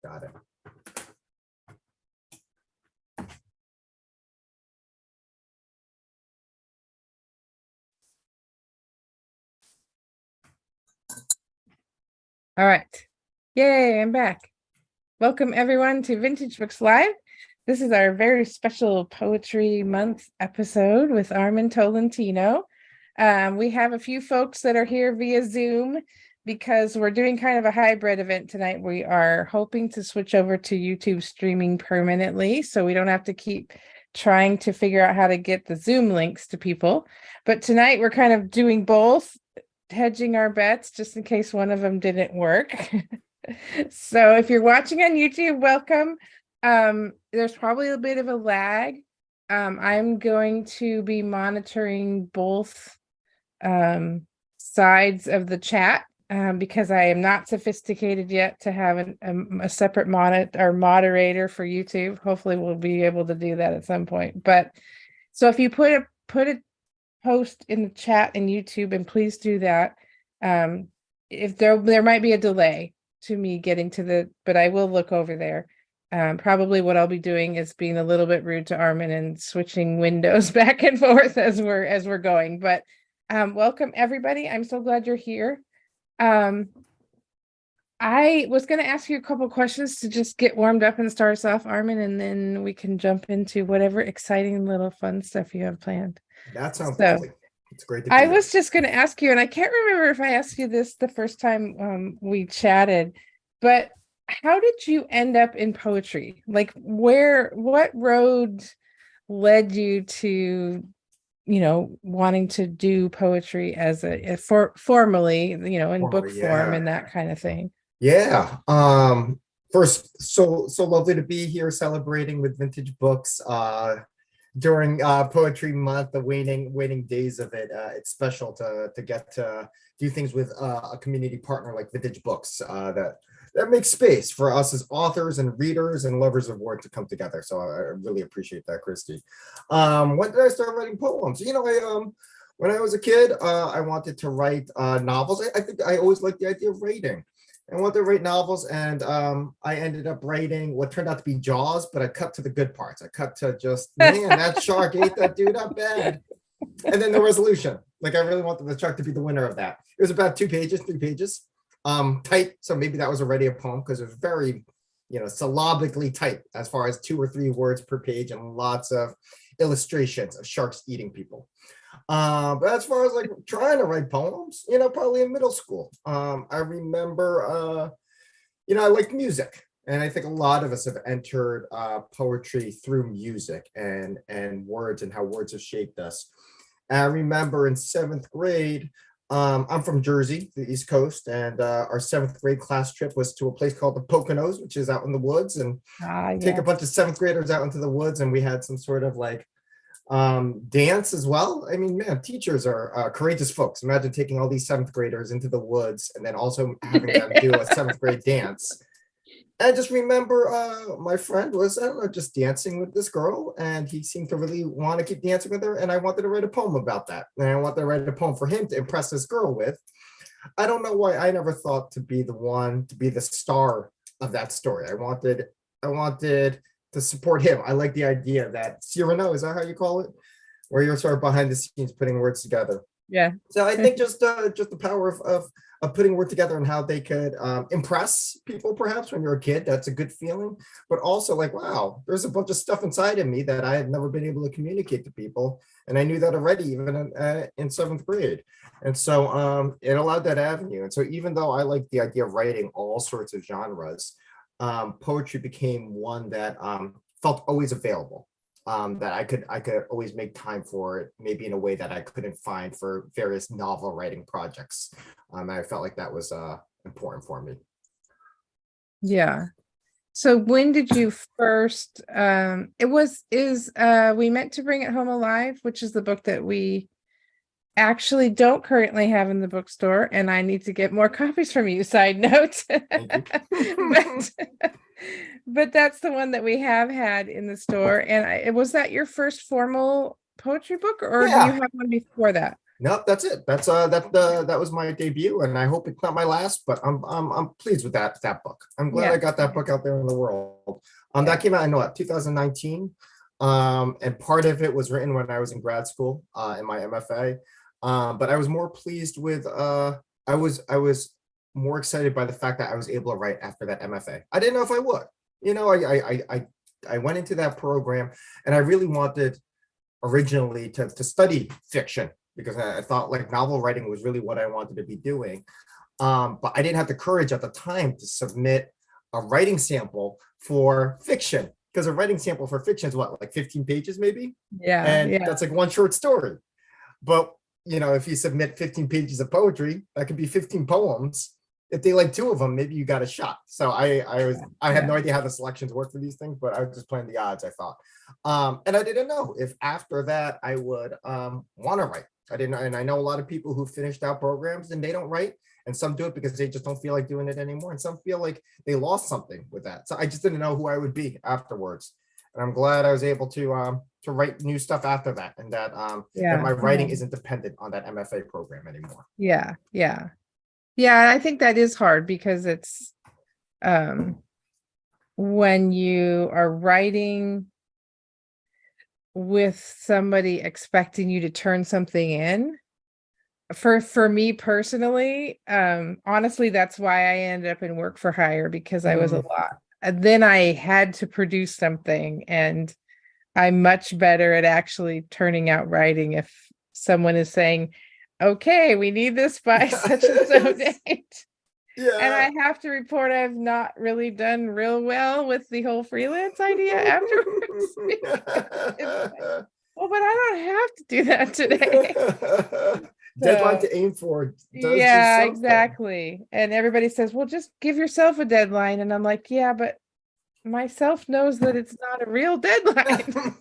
Got it. All right. Yay, I'm back. Welcome everyone to Vintage Books Live. This is our very special Poetry Month episode with Armin Tolentino. We have a few folks that are here via Zoom because we're doing kind of a hybrid event tonight. We are hoping to switch over to YouTube streaming permanently, so we don't have to keep trying to figure out how to get the Zoom links to people. But tonight we're kind of doing both, hedging our bets just in case one of them didn't work. So if you're watching on YouTube, welcome. There's probably a bit of a lag. I'm going to be monitoring both sides of the chat because I am not sophisticated yet to have a separate moderator for YouTube. Hopefully we'll be able to do that at some point. But so if you put a post in the chat in YouTube, and please do that. If there might be a delay to me getting to but I will look over there. Probably what I'll be doing is being a little bit rude to Armin and switching windows back and forth as we're going. But welcome everybody. I'm so glad you're here. I was going to ask you a couple questions to just get warmed up and start us off, Armin, and then we can jump into whatever exciting little fun stuff you have planned. That sounds lovely. It's great to be I here. was just going to ask you, and I can't remember if I asked you this the first time we chatted, but how did you end up in poetry? Like what road led you to, wanting to do poetry as formally, in book form and that kind of thing? Yeah. First, so lovely to be here celebrating with Vintage Books during Poetry Month, the waning days of it. It's special to get to do things with a community partner like Vintage Books that makes space for us as authors and readers and lovers of word to come together. So I really appreciate that, Christy. When did I start writing poems? When I was a kid, I wanted to write novels. I think I always liked the idea of writing. I wanted to write novels, and I ended up writing what turned out to be Jaws, but I cut to the good parts. I cut to just, man, that shark ate that dude up bad. And then the resolution. Like, I really wanted the shark to be the winner of that. It was about 3 pages. Tight, so maybe that was already a poem because it was very, syllabically tight as far as 2 or 3 words per page and lots of illustrations of sharks eating people. But as far as like trying to write poems, probably in middle school, I remember, I liked music, and I think a lot of us have entered poetry through music and words and how words have shaped us. And I remember in 7th grade, I'm from Jersey, the East Coast, and our 7th grade class trip was to a place called the Poconos, which is out in the woods, and take a bunch of 7th graders out into the woods, and we had some sort of like dance as well. I mean, man, teachers are courageous folks. Imagine taking all these 7th graders into the woods and then also having them do a 7th grade dance. I just remember my friend was, I don't know, just dancing with this girl, and he seemed to really want to keep dancing with her, and I wanted to write a poem about that. And I wanted to write a poem for him to impress this girl with. I don't know why I never thought to be the one to be the star of that story. I wanted to support him. I like the idea that Cyrano, is that how you call it? Where you're sort of behind the scenes putting words together. Yeah. So I think just the power of putting words together and how they could impress people, perhaps when you're a kid, that's a good feeling. But also like, wow, there's a bunch of stuff inside of me that I had never been able to communicate to people. And I knew that already, even in 7th grade. And so it allowed that avenue. And so even though I like the idea of writing all sorts of genres, poetry became one that felt always available. That I could always make time for it, maybe in a way that I couldn't find for various novel writing projects. I felt like that was important for me. Yeah. So when did you first, We Meant to Bring It Home Alive, which is the book that we actually don't currently have in the bookstore, and I need to get more copies from you, side note. But that's the one that we have had in the store. And was that your first formal poetry book, or do you have one before that? Nope, that's it. That was my debut, and I hope it's not my last. But I'm pleased with that book. I'm glad Yeah, I got that book out there in the world. That yeah, came out in what 2019, and part of it was written when I was in grad school in my MFA. But I was more pleased with I was more excited by the fact that I was able to write after that MFA. I didn't know if I would. You know, I went into that program, and I really wanted originally to study fiction because I thought like novel writing was really what I wanted to be doing. But I didn't have the courage at the time to submit a writing sample for fiction because a writing sample for fiction is what, like 15 pages maybe? yeah, And yeah, that's like one short story. But you know, if you submit 15 pages of poetry, that could be 15 poems. If they like two of them, maybe you got a shot. So I had yeah, no idea how the selections work for these things, but I was just playing the odds, I thought. And I didn't know if after that I would want to write. I didn't know, and I know a lot of people who finished out programs and they don't write, and some do it because they just don't feel like doing it anymore, and some feel like they lost something with that. So I just didn't know who I would be afterwards. And I'm glad I was able to write new stuff after that, and that yeah, my yeah, writing isn't dependent on that MFA program anymore. yeah, yeah. Yeah, I think that is hard because it's um when you are writing with somebody expecting you to turn something in. For me personally, honestly, that's why I ended up in work for hire because I was a Mm. lot. And then I had to produce something, and I'm much better at actually turning out writing if someone is saying, okay, we need this by such and so date. And Yeah. I have to report I've not really done real well with the whole freelance idea afterwards. It's like, well, but I don't have to do that today. Deadline So to aim for does just yeah, something. exactly. And everybody says, well, just give yourself a deadline. And I'm like, yeah, but myself knows that it's not a real deadline.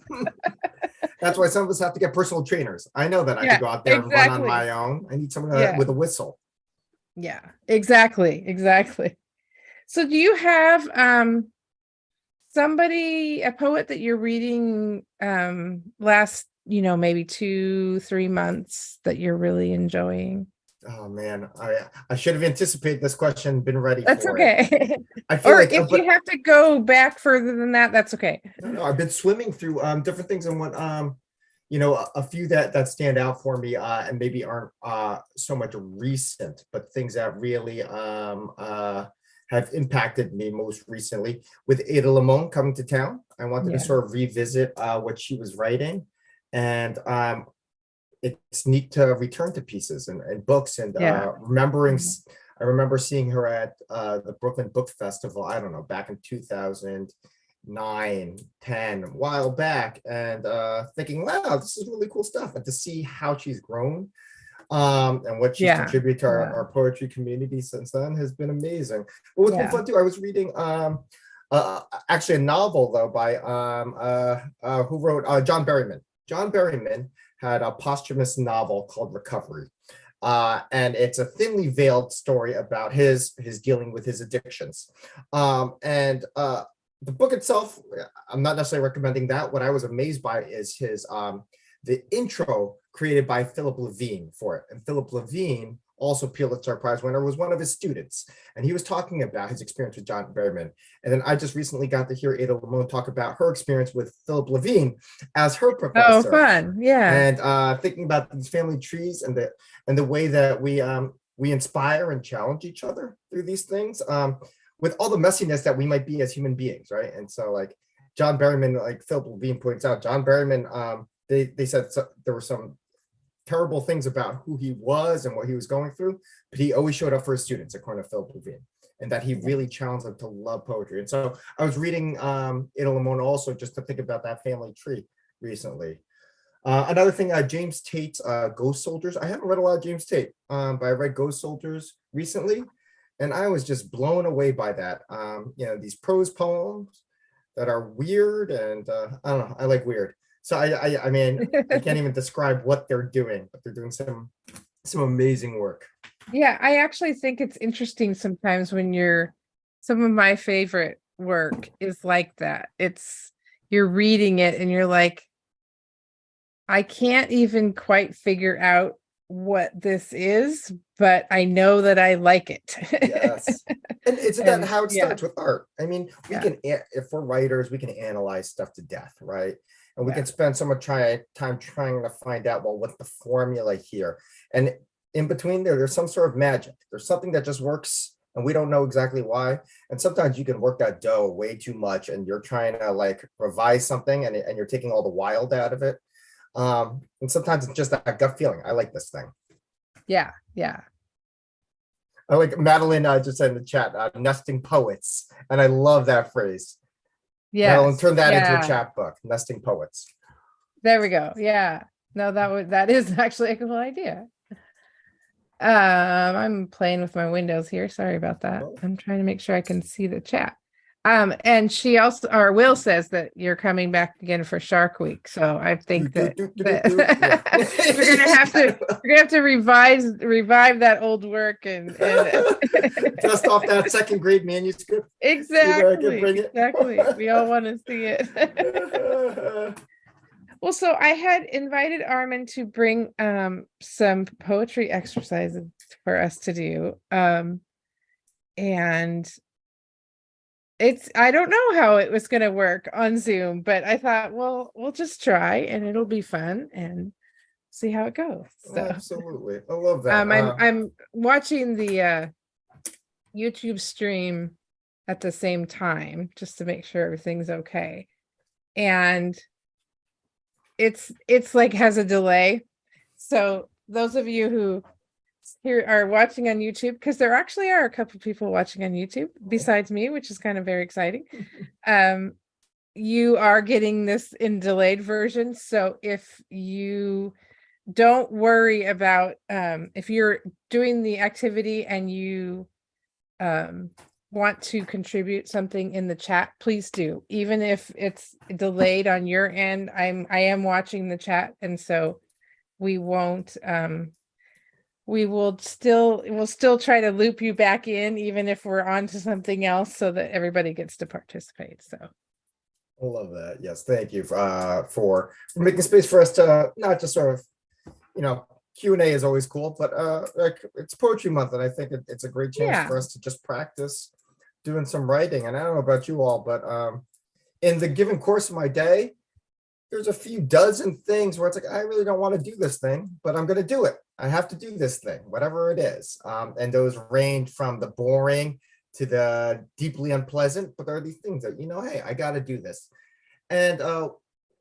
That's why some of us have to get personal trainers. I know that I could Yeah, go out there and run on exactly. my own. I need someone Yeah, with a whistle. yeah, exactly, exactly. So do you have somebody, a poet that you're reading last, maybe 2, 3 months that you're really enjoying? Oh man, I should have anticipated this question, been ready That's for it. okay. I feel Or like, if you but have to go back further than that, that's okay. no, I've been swimming through different things and what a few that stand out for me and maybe aren't so much recent, but things that really have impacted me most recently. With Ada Limon coming to town, I wanted to Yeah, sort of revisit what she was writing, and it's neat to return to pieces and books and yeah. remembering. Mhm. I remember seeing her at the Brooklyn Book Festival. I don't know, back in 2009, 10, a while back, and thinking, wow, this is really cool stuff. And to see how she's grown and what she's Yeah, contributed to yeah, our poetry community since then has been amazing. But what's been yeah. fun too, I was reading actually a novel though by who wrote John Berryman. John Berryman had a posthumous novel called Recovery. And it's a thinly veiled story about his dealing with his addictions. And the book itself, I'm not necessarily recommending that. What I was amazed by is his the intro created by Philip Levine for it. And Philip Levine, also Pulitzer Prize winner, was one of his students. And he was talking about his experience with John Berryman. And then I just recently got to hear Ada Limon talk about her experience with Philip Levine as her Oh, professor. fun. Yeah. And thinking about these family trees and the way that we inspire and challenge each other through these things, with all the messiness that we might be as human beings, right? And so like John Berryman, like Philip Levine points out, John Berryman, they said there were some terrible things about who he was and what he was going through, but he always showed up for his students, according to Philip Levine, and that he Yeah. really challenged them to love poetry. And so I was reading Ida Limon also just to think about that family tree recently. Another thing, James Tate's Ghost Soldiers. I haven't read a lot of James Tate, but I read Ghost Soldiers recently, and I was just blown away by that. These prose poems that are weird, and I don't know, I like weird. So I mean, I can't even describe what they're doing, but they're doing some amazing work. Yeah, I actually think it's interesting sometimes when some of my favorite work is like that. You're reading it and you're like, I can't even quite figure out what this is, but I know that I like it. Yes. And isn't that how it yeah, starts with art? I mean, we yeah, can, if we're writers, we can analyze stuff to death, right? And we yeah, can spend so much time trying to find out, well, what's the formula here? And in between there's some sort of magic. There's something that just works and we don't know exactly why. And sometimes you can work that dough way too much and you're trying to like revise something and you're taking all the wild out of it. And sometimes it's just that gut feeling. I like this thing. yeah, yeah. I like Madeline just said in the chat, nesting poets. And I love that phrase. Madeline, Yes, turn that into a yeah. chat book, nesting poets. There we go. Yeah. No, that is actually a cool idea. I'm playing with my windows here. Sorry about that. Oh. I'm trying to make sure I can see the chat. And she also, or Will says that you're coming back again for Shark Week. So I think that we're gonna have to revive that old work and dust off that second grade manuscript. Exactly. We all want to see it. Well, so I had invited Armin to bring some poetry exercises for us to do. And I don't know how it was going to work on Zoom, but I thought, well, we'll just try and it'll be fun and see how it goes. So absolutely. I love that. I'm watching the YouTube stream at the same time just to make sure everything's okay. And it's like has a delay. So those of you who here are watching on YouTube, because there actually are a couple people watching on YouTube besides me, which is kind of very exciting. You are getting this in delayed version. So if you don't worry about if you're doing the activity and you want to contribute something in the chat, please do. Even if it's delayed on your end, I am watching the chat, and so we won't we'll still try to loop you back in even if we're on to something else so that everybody gets to participate. So I love that. Yes, thank you for making space for us to not just sort of, Q&A is always cool, but like it's poetry month, and I think it's a great chance for us to just practice doing some writing. And I don't know about you all, but in the given course of my day, there's a few dozen things where it's like, I really don't want to do this thing, but I'm going to do it. I have to do this thing, whatever it is. And those range from the boring to the deeply unpleasant, but there are these things that, hey, I got to do this. And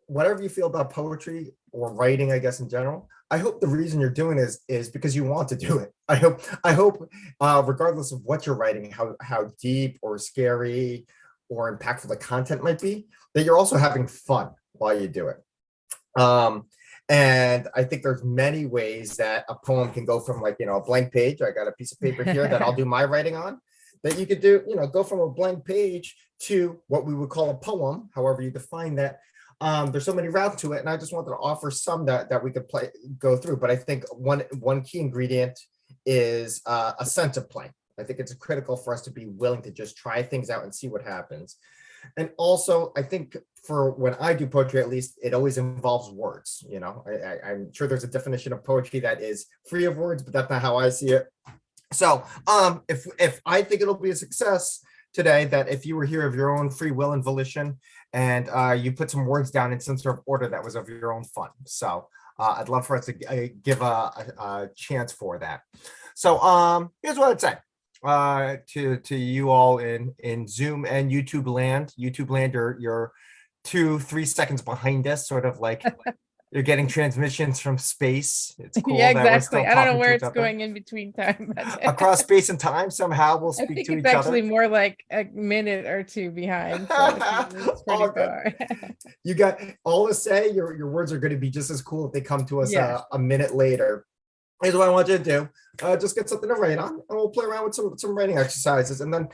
whatever you feel about poetry or writing, I guess in general, I hope the reason you're doing this is because you want to do it. I hope, regardless of what you're writing, how deep or scary or impactful the content might be, that you're also having fun while you do it. And I think there's many ways that a poem can go from like, a blank page. I got a piece of paper here that I'll do my writing on, that you could do, go from a blank page to what we would call a poem, however you define that. There's so many routes to it, and I just wanted to offer some that we could go through. But I think one key ingredient is a sense of play. I think it's critical for us to be willing to just try things out and see what happens. And also, I think for when I do poetry, at least, it always involves words. I'm sure there's a definition of poetry that is free of words, but that's not how I see it. So if I think it'll be a success today, that if you were here of your own free will and volition, and you put some words down in some sort of order that was of your own fun. So I'd love for us to give a chance for that. So here's what I'd say to you all in Zoom and YouTube land. You're 2-3 seconds behind us, sort of like you're getting transmissions from space. It's cool. Yeah, exactly. I don't know where it's going in between time. Across space and time, somehow we'll speak to each other. I think it's actually more like a minute or two behind. So it's pretty far. You got all to say. Your words are going to be just as cool if they come to us a minute later. Here's what I want you to do. Just get something to write on, and we'll play around with some writing exercises. And then,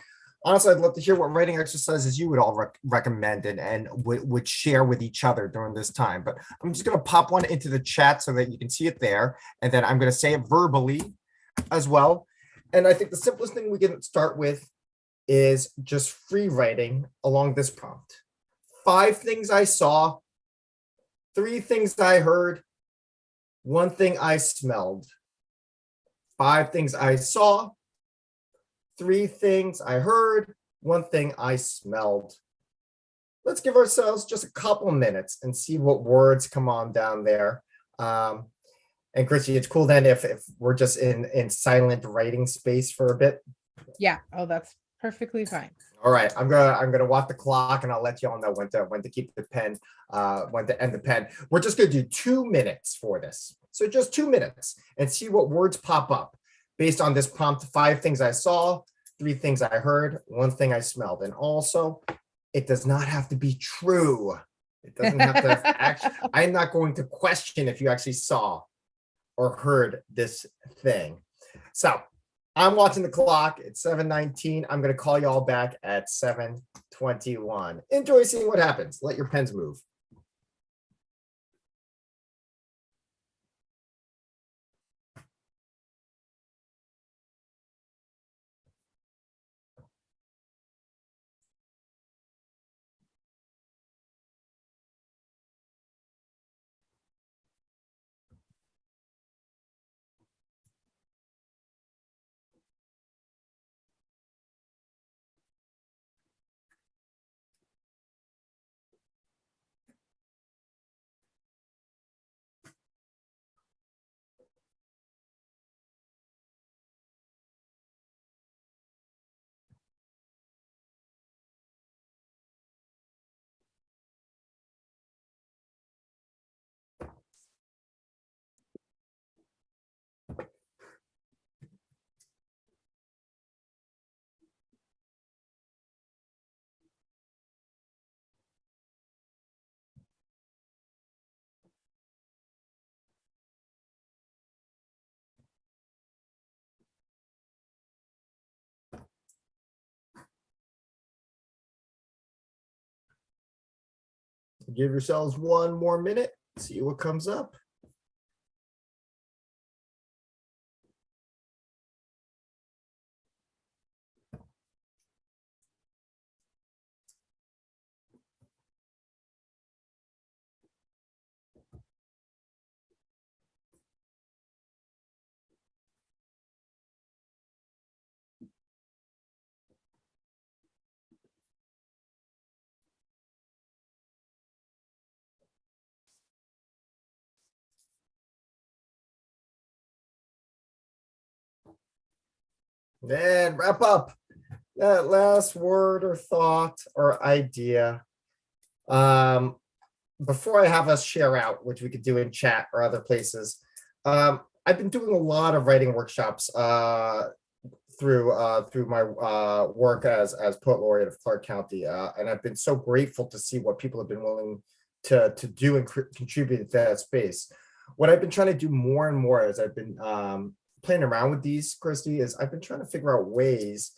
honestly, I'd love to hear what writing exercises you would all recommend and would share with each other during this time. But I'm just going to pop one into the chat so that you can see it there. And then I'm going to say it verbally as well. And I think the simplest thing we can start with is just free writing along this prompt. 5 things I saw, 3 things I heard, 1 thing I smelled. 5 things I saw, 3 things I heard, 1 thing I smelled. Let's give ourselves just a couple minutes and see what words come on down there. And Christy, it's cool then if we're just in silent writing space for a bit. Yeah. Oh, that's perfectly fine. All right, I'm gonna watch the clock and I'll let you all know when to keep the pen, when to end the pen. We're just gonna do 2 minutes for this. So just 2 minutes and see what words pop up based on this prompt. 5 things I saw, 3 things I heard, 1 thing I smelled. And also, it does not have to be true. It doesn't have to actually, I'm not going to question if you actually saw or heard this thing. So I'm watching the clock. It's 7:19. I'm going to call you all back at 7:21. Enjoy seeing what happens. Let your pens move. Give yourselves 1 more minute. See what comes up. And wrap up that last word or thought or idea. Before I have us share out, which we could do in chat or other places, I've been doing a lot of writing workshops through my work as poet laureate of Clark County, and I've been so grateful to see what people have been willing to do and contribute to that space. What I've been trying to do more and more as I've been playing around with these, Christy, is I've been trying to figure out ways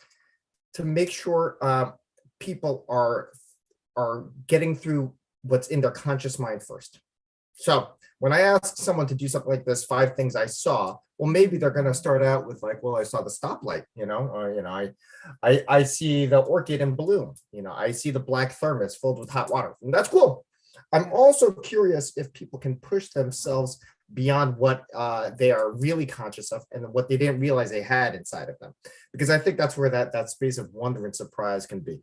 to make sure people are getting through what's in their conscious mind first. So when I ask someone to do something like this, 5 things I saw, well, maybe they're going to start out with like, well, I saw the stoplight, or, I see the orchid in bloom, I see the black thermos filled with hot water, and that's cool. I'm also curious if people can push themselves beyond what they are really conscious of and what they didn't realize they had inside of them, because I think that's where that space of wonder and surprise can be.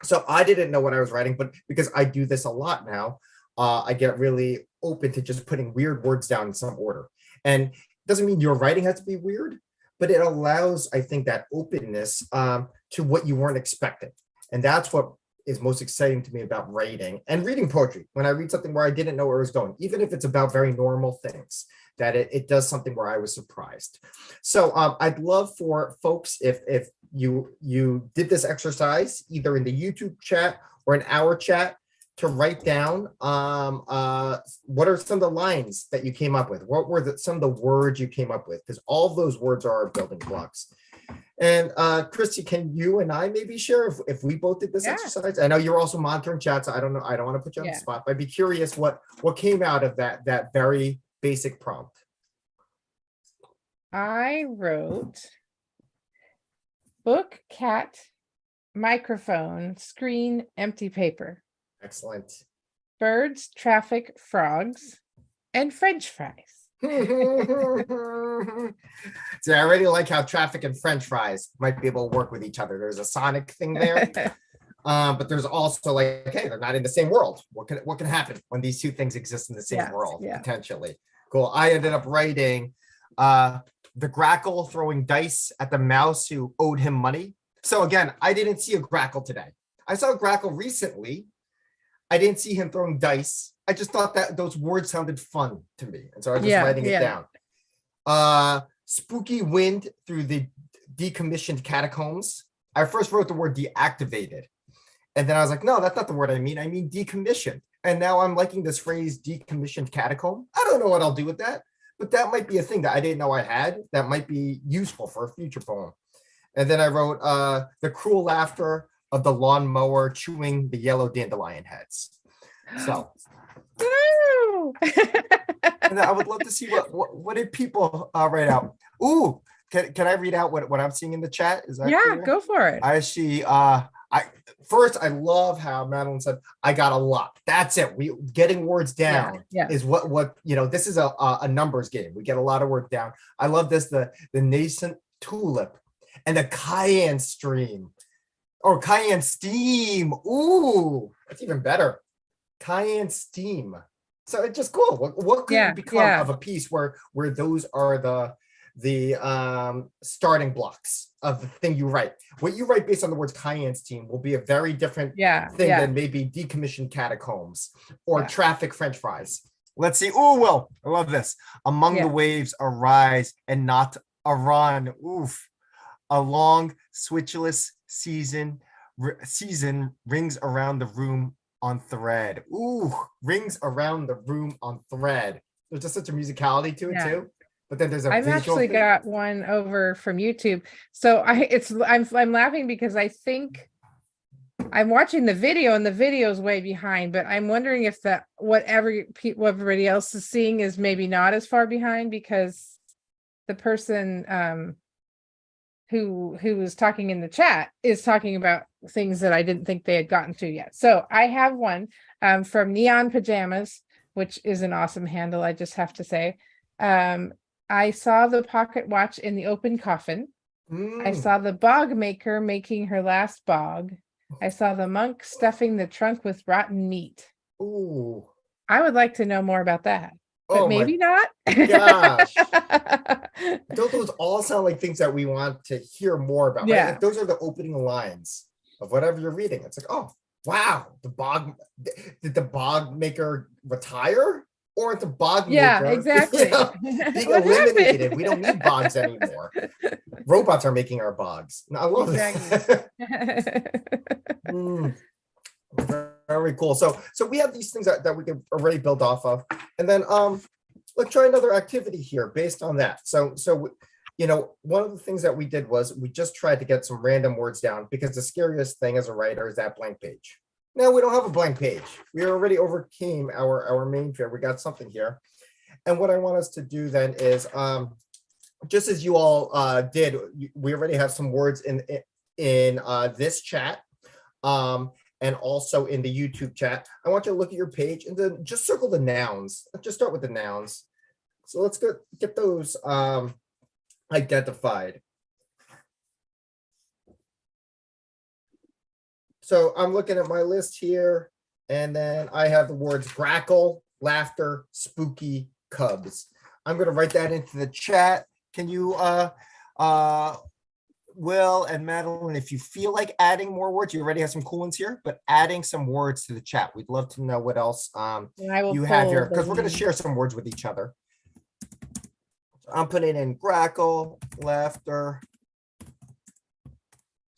So I didn't know what I was writing, but because I do this a lot now, I get really open to just putting weird words down in some order. And it doesn't mean your writing has to be weird, but it allows, I think, that openness to what you weren't expecting. And that's what is most exciting to me about writing and reading poetry. When I read something where I didn't know where it was going, even if it's about very normal things, that it does something where I was surprised. So I'd love for folks, if you did this exercise, either in the YouTube chat or in our chat, to write down what are some of the lines that you came up with? What were some of the words you came up with? Because all of those words are our building blocks. And Christy, can you and I maybe share if we both did this exercise? I know you're also monitoring chat, so I don't know. I don't want to put you on the spot, but I'd be curious what came out of that very basic prompt. I wrote book, cat, microphone, screen, empty paper. Excellent. Birds, traffic, frogs, and French fries. See, I already like how traffic and French fries might be able to work with each other. There's a sonic thing there. But there's also like, hey, they're not in the same world. What can happen when these two things exist in the same Yes, world? yeah. Potentially. Cool. I ended up writing the grackle throwing dice at the mouse who owed him money. So again, I didn't see a grackle today. I saw a grackle recently. I didn't see him throwing dice. I just thought that those words sounded fun to me. And so I was just writing it down. Spooky wind through the decommissioned catacombs. I first wrote the word deactivated. And then I was like, no, that's not the word I mean. I mean decommissioned. And now I'm liking this phrase decommissioned catacomb. I don't know what I'll do with that, but that might be a thing that I didn't know I had that might be useful for a future poem. And then I wrote the cruel laughter of the lawnmower chewing the yellow dandelion heads. So and I would love to see what did people write out. Ooh, can I read out what I'm seeing in the chat? Is that cool? Go for it. I see I love how Madeline said, I got a lot. That's it. We getting words down is what this is a numbers game. We get a lot of words down. I love this, the nascent tulip and the cayenne stream or cayenne steam. Ooh, that's even better. Cayenne steam. So it's just cool. What could become of a piece where those are the starting blocks of the thing you write. What you write based on the words cayenne steam will be a very different thing than maybe decommissioned catacombs or traffic French fries. Let's see. Oh, well, I love this. Among the waves arise and not a run. Oof. A long switchless season rings around the room on thread. Ooh, rings around the room on thread. There's just such a musicality to it too. But then there's a I've actually got one over from YouTube. So I'm laughing because I think I'm watching the video and the video's way behind, but I'm wondering if what everybody else is seeing is maybe not as far behind because the person who was talking in the chat is talking about things that I didn't think they had gotten to yet. So I have one from Neon Pajamas, which is an awesome handle, I just have to say. I saw the pocket watch in the open coffin. I saw the bog maker making her last bog. I saw the monk stuffing the trunk with rotten meat. Ooh. I would like to know more about that. But maybe not. Gosh. Don't those all sound like things that we want to hear more about? Right? If those are the opening lines of whatever you're reading, it's like, oh, wow, did the bog maker retire? Or the bog maker exactly. Being eliminated. We don't need bogs anymore. Robots are making our bogs. I love it. Very cool. So we have these things that we can already build off of. And then let's try another activity here based on that. So one of the things that we did was we just tried to get some random words down because the scariest thing as a writer is that blank page. Now we don't have a blank page. We already overcame our main fear. We got something here. And what I want us to do then is just as you all did, we already have some words in this chat. And also in the YouTube chat. I want you to look at your page and then just circle the nouns. Let's just start with the nouns. So let's get those identified. So I'm looking at my list here, and then I have the words grackle, laughter, spooky, cubs. I'm going to write that into the chat. Can you Will and Madeline, if you feel like adding more words, you already have some cool ones here, but adding some words to the chat. We'd love to know what else you have here, because we're going to share some words with each other. I'm putting in grackle, laughter,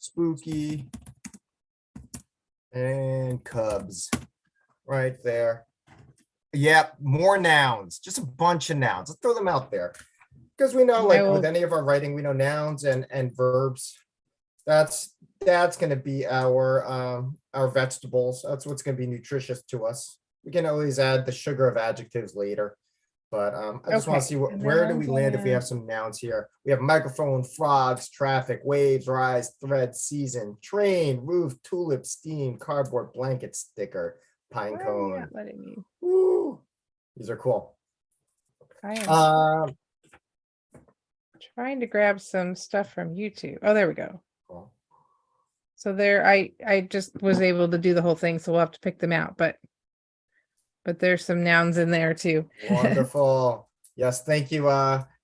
spooky, and cubs right there. Yeah, more nouns, just a bunch of nouns. Let's throw them out there. Because we know, like with any of our writing, we know nouns and verbs. That's going to be our vegetables. That's what's going to be nutritious to us. We can always add the sugar of adjectives later, but I just want to see where do we land if we have some nouns here. We have microphone, frogs, traffic, waves, rise, thread, season, train, roof, tulip, steam, cardboard, blanket, sticker, pine cone. Letting me. Woo. These are cool. I am Um, trying to grab some stuff from YouTube. Oh, there we go. cool. So there, I just was able to do the whole thing, so we'll have to pick them out, but there's some nouns in there too. Wonderful. Yes, thank you,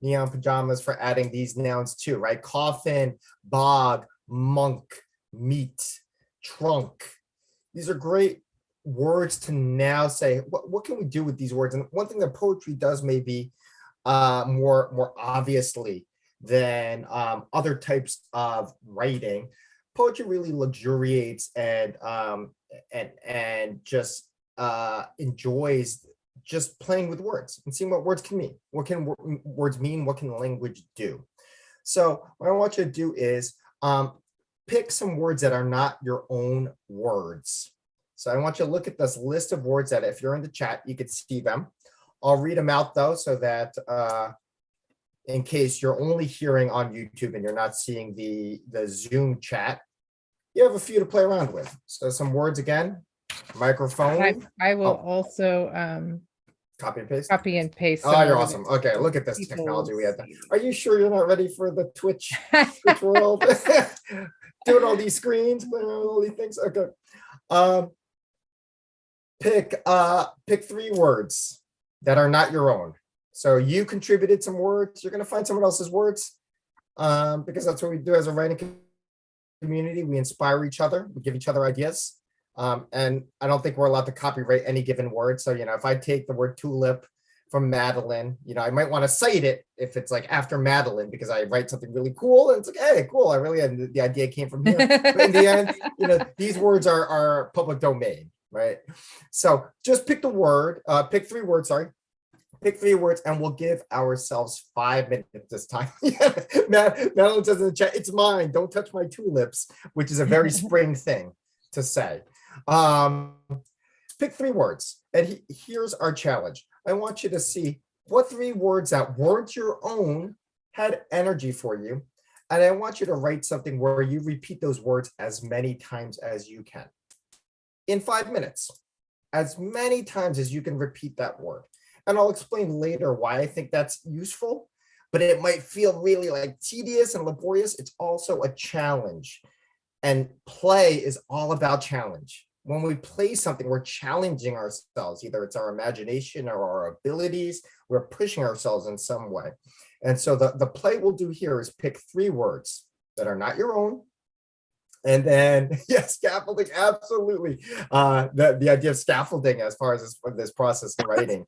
Neon Pajamas, for adding these nouns too, right? Coffin, bog, monk, meat, trunk. These are great words to now say, what can we do with these words? And one thing that poetry does maybe more obviously than other types of writing, poetry really luxuriates and just enjoys just playing with words and seeing what words can mean. What can words mean? What can language do? So what I want you to do is pick some words that are not your own words. So I want you to look at this list of words that if you're in the chat, you could see them. I'll read them out though, so that in case you're only hearing on YouTube and you're not seeing the Zoom chat, you have a few to play around with. So some words again, microphone. I will Oh. also Copy and paste. copy and paste. Oh, you're awesome. Okay, look at this technology we had. Are you sure you're not ready for the Twitch world? Doing all these screens, playing around with all these things. Okay. Pick 3 words that are not your own. So you contributed some words. You're going to find someone else's words because that's what we do as a writing community. We inspire each other. We give each other ideas. And I don't think we're allowed to copyright any given word. So, if I take the word tulip from Madeline, I might want to cite it if it's like after Madeline, because I write something really cool. And it's like, hey, cool. I really had the idea came from here. But in the end, these words are public domain, right? So just pick the word, pick 3 words, sorry. Pick 3 words and we'll give ourselves 5 minutes this time. Madeline says in the chat, it's mine. Don't touch my tulips, which is a very spring thing to say. Pick 3 words. And here's our challenge. I want you to see what 3 words that weren't your own had energy for you. And I want you to write something where you repeat those words as many times as you can. In 5 minutes, as many times as you can repeat that word. And I'll explain later why I think that's useful, but it might feel really like tedious and laborious. It's also a challenge. And play is all about challenge. When we play something, we're challenging ourselves. Either it's our imagination or our abilities. We're pushing ourselves in some way. And so the play we'll do here is pick 3 words that are not your own. And then, yes, scaffolding, absolutely. The idea of scaffolding as far as this process of writing.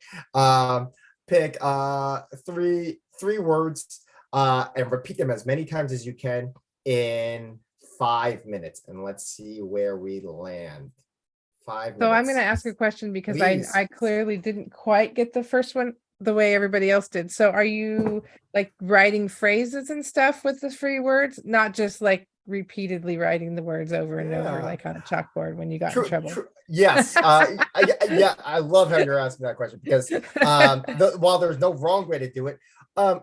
Pick 3 words and repeat them as many times as you can in 5 minutes. And let's see where we land. 5 minutes. So I'm going to ask a question because I clearly didn't quite get the first one the way everybody else did. So are you like writing phrases and stuff with the 3 words, not just like repeatedly writing the words over and over like on a chalkboard when you got in trouble? Yes. Yeah, I love how you're asking that question because while there's no wrong way to do it,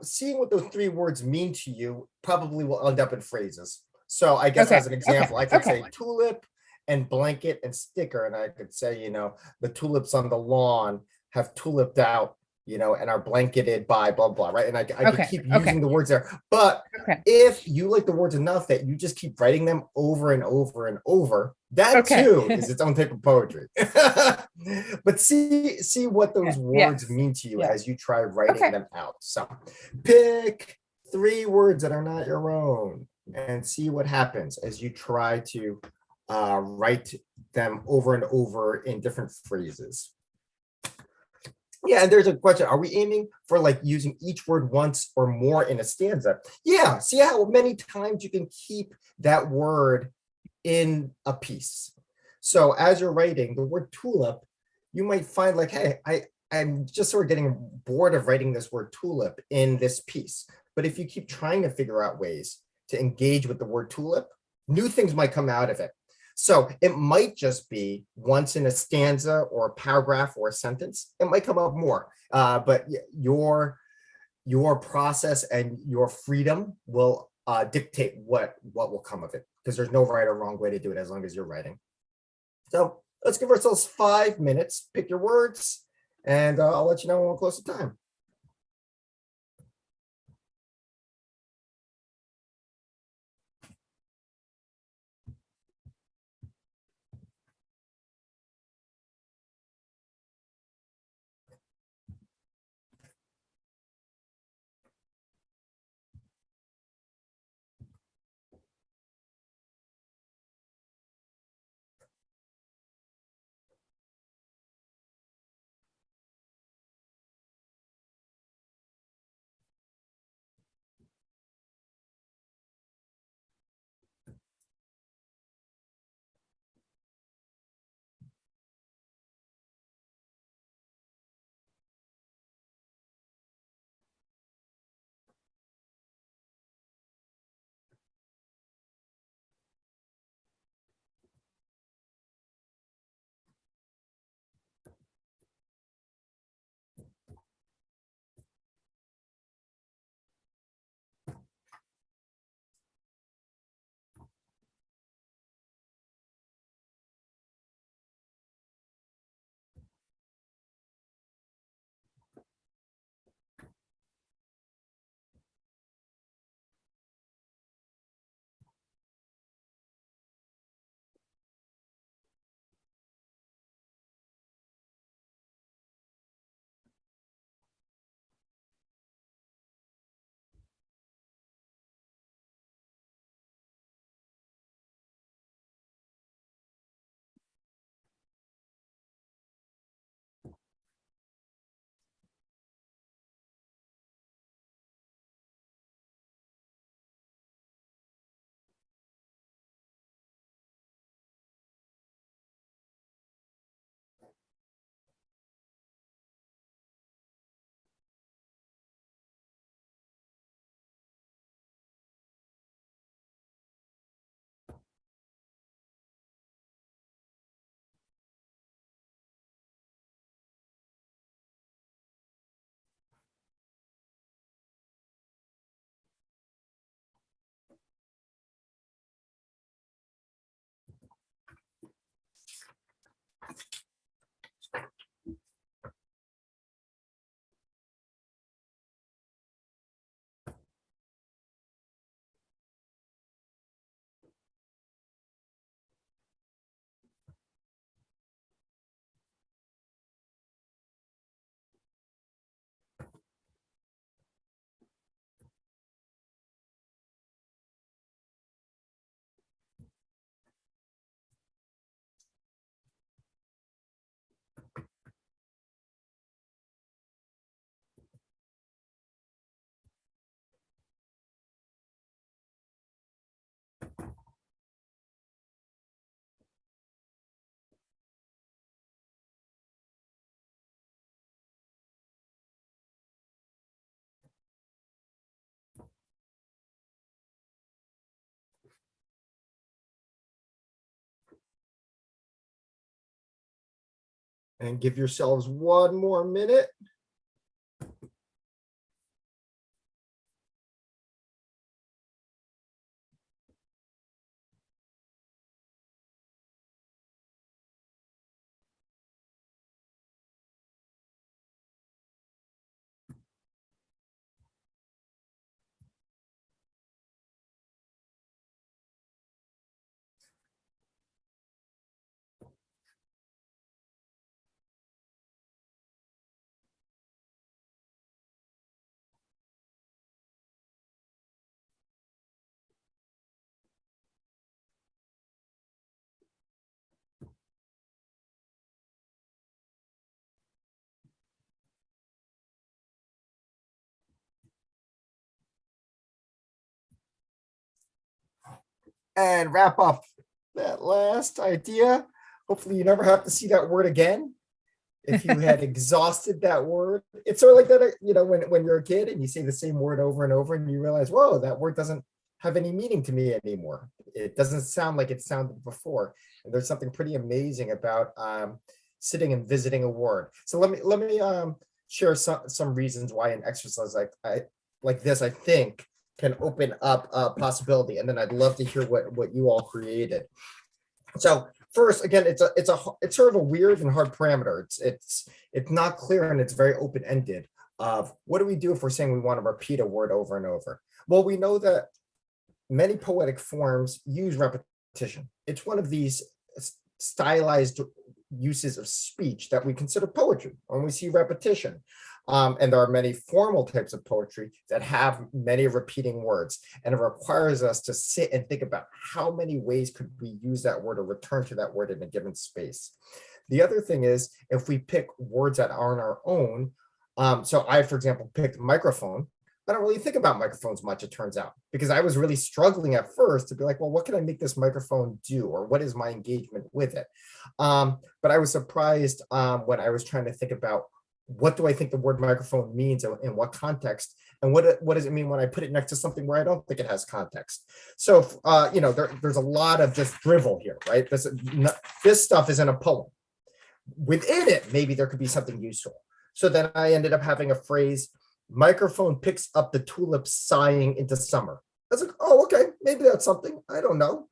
seeing what those 3 words mean to you probably will end up in phrases. So I guess as an example, I could say tulip and blanket and sticker, and I could say, the tulips on the lawn have tuliped out, and are blanketed by blah, blah, right? And I could keep using the words there. But if you like the words enough that you just keep writing them over and over and over, that too is its own type of poetry. But see what those words mean to you as you try writing them out. So pick 3 words that are not your own and see what happens as you try to write them over and over in different phrases. Yeah, and there's a question. Are we aiming for like using each word once or more in a stanza? Yeah, see how many times you can keep that word in a piece. So as you're writing the word tulip, you might find like, hey, I'm just sort of getting bored of writing this word tulip in this piece. But if you keep trying to figure out ways to engage with the word tulip, new things might come out of it. So it might just be once in a stanza or a paragraph or a sentence. It might come up more, but your process and your freedom will dictate what will come of it, because there's no right or wrong way to do it as long as you're writing. So let's give ourselves 5 minutes. Pick your words, and I'll let you know when we're close to time. And give yourselves one more minute. And wrap up that last idea. Hopefully you never have to see that word again. If you had exhausted that word, it's sort of like that, when you're a kid and you say the same word over and over and you realize, whoa, that word doesn't have any meaning to me anymore. It doesn't sound like it sounded before. And there's something pretty amazing about sitting and visiting a word. So let me share some reasons why an exercise like this, I think, can open up a possibility. And then I'd love to hear what you all created. So first, again, it's sort of a weird and hard parameter. It's not clear and it's very open-ended of what do we do if we're saying we want to repeat a word over and over? Well, we know that many poetic forms use repetition. It's one of these stylized uses of speech that we consider poetry when we see repetition. And there are many formal types of poetry that have many repeating words, and it requires us to sit and think about how many ways could we use that word or return to that word in a given space. The other thing is, if we pick words that aren't our own, so I, for example, picked microphone. I don't really think about microphones much, it turns out, because I was really struggling at first to be like, well, what can I make this microphone do? Or what is my engagement with it? But I was surprised when I was trying to think about what do I think the word microphone means in what context, and what does it mean when I put it next to something where I don't think it has context? So, there's a lot of just drivel here, right? This stuff is in a poem. Within it, maybe there could be something useful. So then I ended up having a phrase, microphone picks up the tulips sighing into summer. I was like, oh, okay, maybe that's something. I don't know.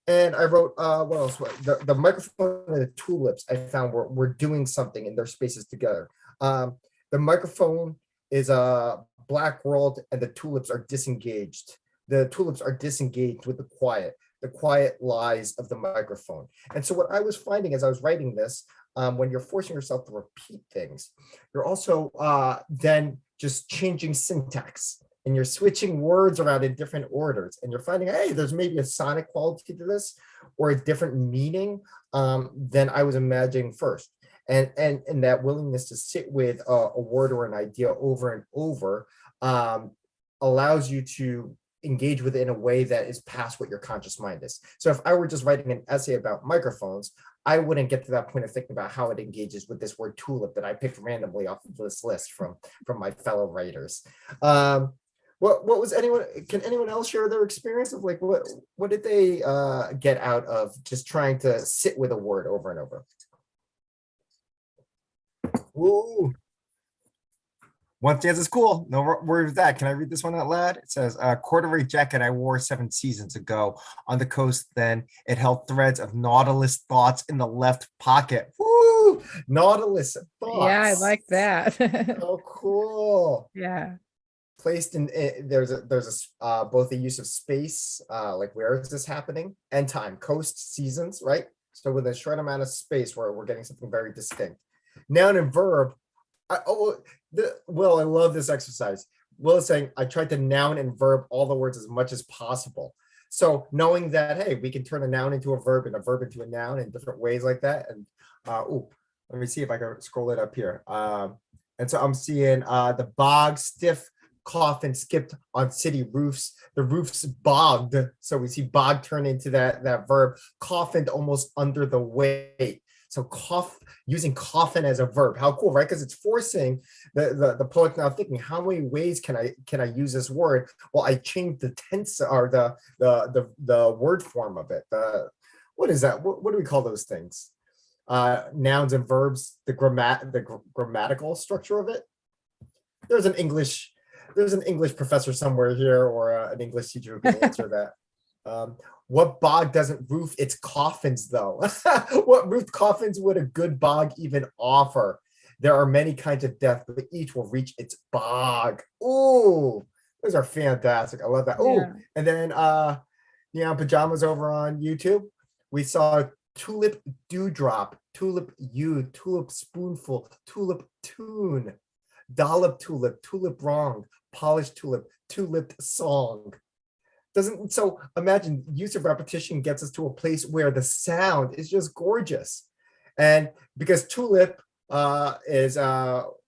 And I wrote, what else? The microphone and the tulips I found were doing something in their spaces together. The microphone is a black world and the tulips are disengaged. The tulips are disengaged with the quiet lies of the microphone. And so what I was finding as I was writing this, when you're forcing yourself to repeat things, you're also then just changing syntax. And you're switching words around in different orders, and you're finding, hey, there's maybe a sonic quality to this or a different meaning than I was imagining first. And that willingness to sit with a word or an idea over and over allows you to engage with it in a way that is past what your conscious mind is. So if I were just writing an essay about microphones, I wouldn't get to that point of thinking about how it engages with this word tulip that I picked randomly off of this list from my fellow writers. What was can anyone else share their experience of like what did they get out of just trying to sit with a word over and over? Ooh. One dance is cool. No worries with that. Can I read this one out loud? It says, corduroy jacket I wore 7 seasons ago on the coast. Then it held threads of Nautilus thoughts in the left pocket. Woo! Nautilus thoughts. Yeah, I like that. Oh, cool. Yeah. Placed in there's both the use of space, like where is this happening, and time, coast, seasons, right? So with a short amount of space where we're getting something very distinct. Noun and verb. I love this exercise. Will is saying I tried to noun and verb all the words as much as possible. So knowing that, hey, we can turn a noun into a verb and a verb into a noun in different ways like that. And let me see if I can scroll it up here. And so I'm seeing the bog stiff coffin skipped on city roofs. The roofs bogged. So we see bog turn into that verb, coffined almost under the weight. So using coffin as a verb, how cool, right? Because it's forcing the poet now thinking, how many ways can I use this word? Well, I changed the tense or the word form of it. What is that? What do we call those things? nouns and verbs, the grammatical structure of it. There's an English professor somewhere here, or an English teacher who can answer that. What bog doesn't roof its coffins, though? What roofed coffins would a good bog even offer? There are many kinds of death, but each will reach its bog. Ooh, those are fantastic. I love that. Ooh, Yeah. and then Neon Pajamas over on YouTube. We saw tulip dewdrop, tulip you, tulip spoonful, tulip tune, dollop tulip, tulip wrong, polished tulip, tulip song. Doesn't so imagine use of repetition gets us to a place where the sound is just gorgeous. And because tulip is spondy,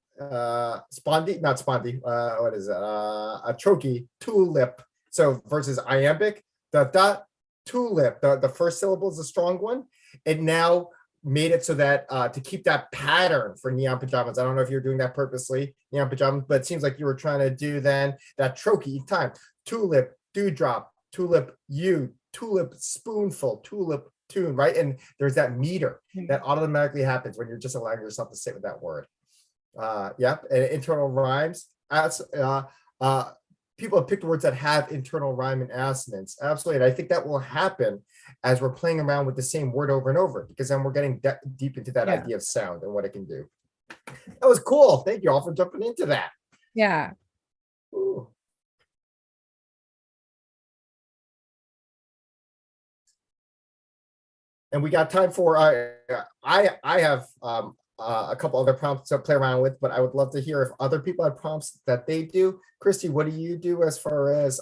not spondy, what is it? A trochee, tulip. So versus iambic, the tulip, the first syllable is a strong one. It now made it so that to keep that pattern for Neon Pajamas. I don't know if you're doing that purposely, Neon Pajamas, but it seems like you were trying to do then that trochee each time. Tulip, dewdrop, tulip, you, tulip, spoonful, tulip, tune, right? And there's that meter that automatically happens when you're just allowing yourself to sit with that word. Yep, and internal rhymes. As people have picked words that have internal rhyme and assonance. Absolutely, and I think that will happen as we're playing around with the same word over and over, because then we're getting deep into that idea of sound and what it can do. That was cool. Thank you all for jumping into that. Yeah. Ooh. And we got time for I have a couple other prompts to play around with, but I would love to hear if other people have prompts that they do. Christy, what do you do as far as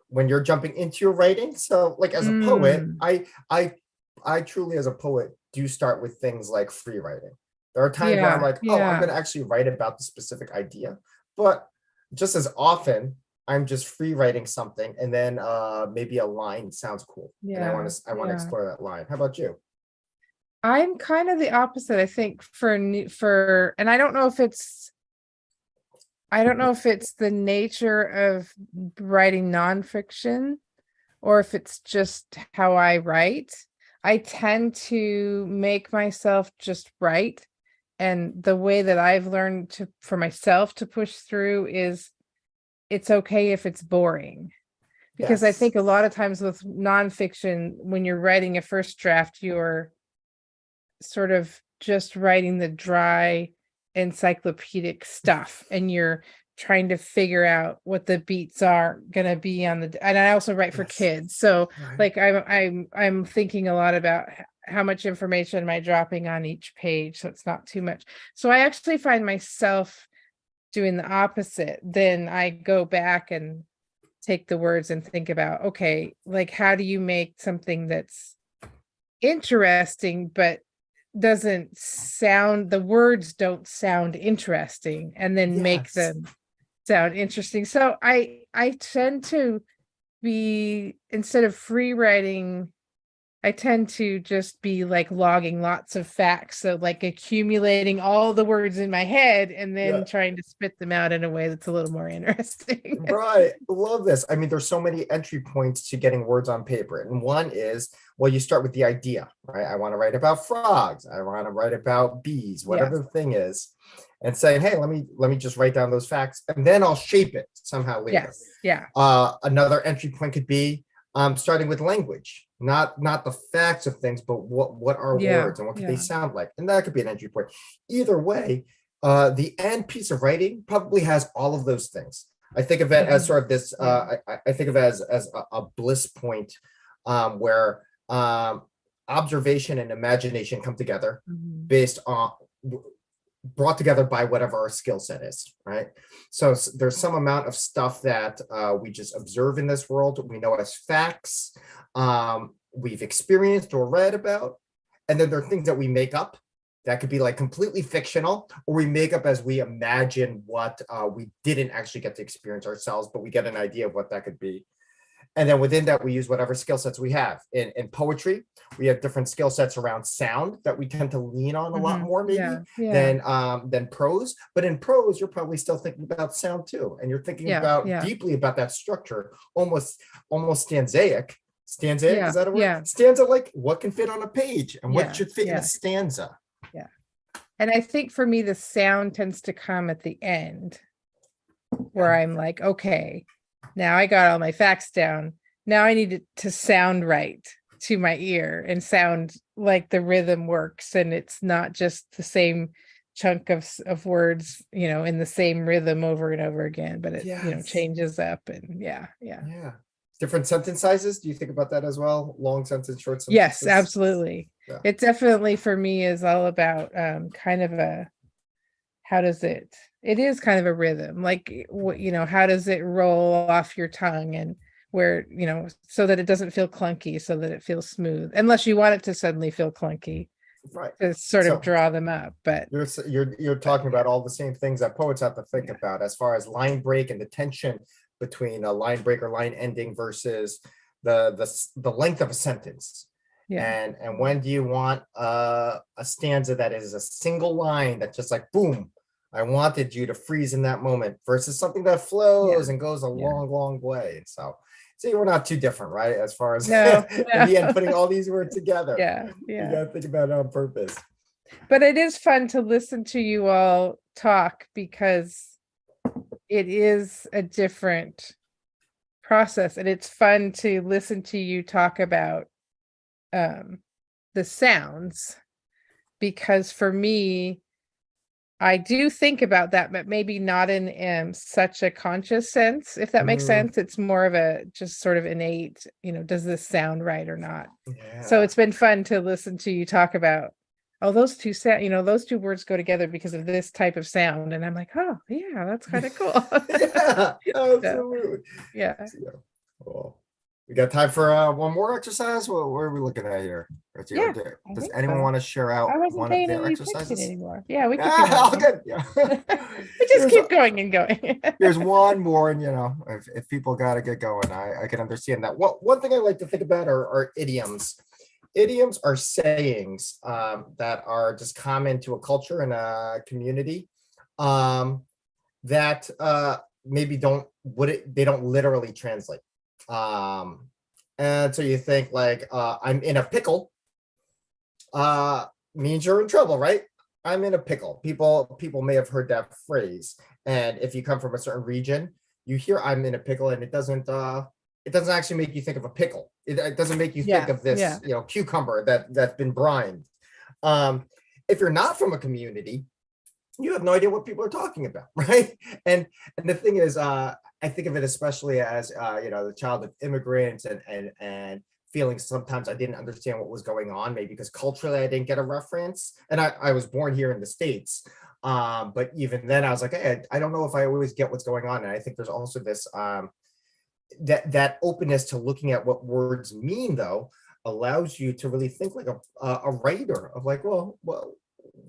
when you're jumping into your writing? So like as a poet, I truly as a poet do start with things like free writing. There are times where I'm like, oh, I'm going to actually write about the specific idea, but just as often I'm just free writing something, and then maybe a line sounds cool, and I want to explore that line. How about you? I'm kind of the opposite. I think and I don't know if it's the nature of writing nonfiction or if it's just how I write. I tend to make myself just write, and the way that I've learned for myself to push through is it's okay if it's boring, because I think a lot of times with nonfiction, when you're writing a first draft, you're sort of just writing the dry encyclopedic stuff, and you're trying to figure out what the beats are going to be on the, and I also write for kids. So like I'm thinking a lot about how much information am I dropping on each page, so it's not too much. So I actually find myself doing the opposite. Then I go back and take the words and think about, okay, like how do you make something that's interesting but the words don't sound interesting, and then make them sound interesting. So I tend to be, instead of free writing, I tend to just be like logging lots of facts. So like accumulating all the words in my head and then trying to spit them out in a way that's a little more interesting. Right. Love this. I mean, there's so many entry points to getting words on paper. And one is, well, you start with the idea, right? I want to write about frogs. I want to write about bees, whatever the thing is, and saying, hey, let me just write down those facts, and then I'll shape it somehow later. Another entry point could be starting with language. Not the facts of things, but what are words and what can they sound like? And that could be an entry point. Either way, the end piece of writing probably has all of those things. I think of it as sort of this, I think of it as a bliss point where observation and imagination come together based on, brought together by whatever our skill set is, right? So there's some amount of stuff that we just observe in this world, we know as facts, we've experienced or read about, and then there are things that we make up that could be like completely fictional, or we make up as we imagine what we didn't actually get to experience ourselves, but we get an idea of what that could be. And then within that, we use whatever skill sets we have. In poetry, we have different skill sets around sound that we tend to lean on a lot more maybe than prose. But in prose, you're probably still thinking about sound too. And you're thinking about deeply about that structure, almost stanzaic, Stanza, is that a word? Yeah. Stanza, like what can fit on a page and what Yeah, should fit in yeah. a stanza. Yeah. And I think for me, the sound tends to come at the end where I'm like, okay, now I got all my facts down. Now I need it to sound right to my ear and sound like the rhythm works. And it's not just the same chunk of words, in the same rhythm over and over again, but it, Yes. changes up and yeah. Different sentence sizes. Do you think about that as well? Long sentence, short sentences? Yes, absolutely. Yeah. It definitely for me is all about kind of it is kind of a rhythm, like how does it roll off your tongue and where, so that it doesn't feel clunky, so that it feels smooth, unless you want it to suddenly feel clunky, right, to sort of So, draw them up. But you're talking about all the same things that poets have to think about as far as line break and the tension between a line break or line ending versus the length of a sentence. And when do you want a stanza that is a single line that just like boom, I wanted you to freeze in that moment, versus something that flows and goes a long way. So see, we're not too different, right? As far as No, in the end, putting all these words together. You gotta think about it on purpose. But it is fun to listen to you all talk, because it is a different process, and it's fun to listen to you talk about the sounds, because for me, I do think about that, but maybe not in such a conscious sense, if that makes sense. It's more of a just sort of innate, does this sound right or not? So it's been fun to listen to you talk about, those two those two words go together because of this type of sound. And I'm like, oh yeah, that's kind of cool. Yeah, absolutely. Yeah. Cool. We got time for one more exercise. What are we looking at here? Does anyone want to share out one of their exercises anymore? Yeah, we keep all good. Yeah. We just keep going and going. Here's one more, and if people got to get going, I can understand that. One thing I like to think about are idioms. Idioms are sayings that are just common to a culture and a community that maybe they don't literally translate. And so you think like I'm in a pickle means you're in trouble, right? I'm in a pickle. People may have heard that phrase, and if you come from a certain region, you hear I'm in a pickle, and it doesn't actually make you think of a pickle. It doesn't make you think of this cucumber that's been brined. If you're not from a community, you have no idea what people are talking about, right? And the thing is, I think of it especially as the child of immigrants and feeling sometimes I didn't understand what was going on, maybe because culturally I didn't get a reference. And I was born here in the States. But even then I was like, hey, I don't know if I always get what's going on. And I think there's also this that openness to looking at what words mean, though, allows you to really think like a writer of like, well,